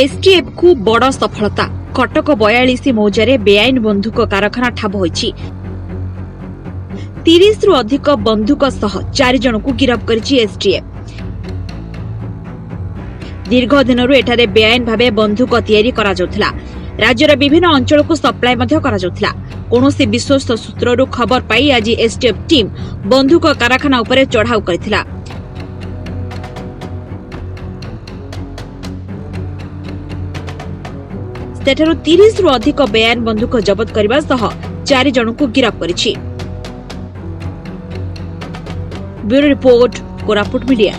STF को बड़ सफलता कटक 42 मौजारे बेआईन बंधुक कारखाना ठाब होइछि। 30 रु अधिक बंधुक सह 4 जन को गिरफ्त करिछि एसटीएफ। दीर्घ दिनरु एठारे बेआईन भावे बंधुक तैयारी करा जाउथला। राज्यर विभिन्न अंचल को सप्लाई मध्य करा जाउथला। कोनोसी विश्वस्त सूत्ररु खबर पाई आज एसटीएफ टीम बंधुक कारखाना उपरे चढ़ाऊ करथिला। सेठारु 30 रु अधिक बेआईन बंधुक जबत करबा सह 4 जन को गिरफ्त करिछि। Bureau report Koraput media.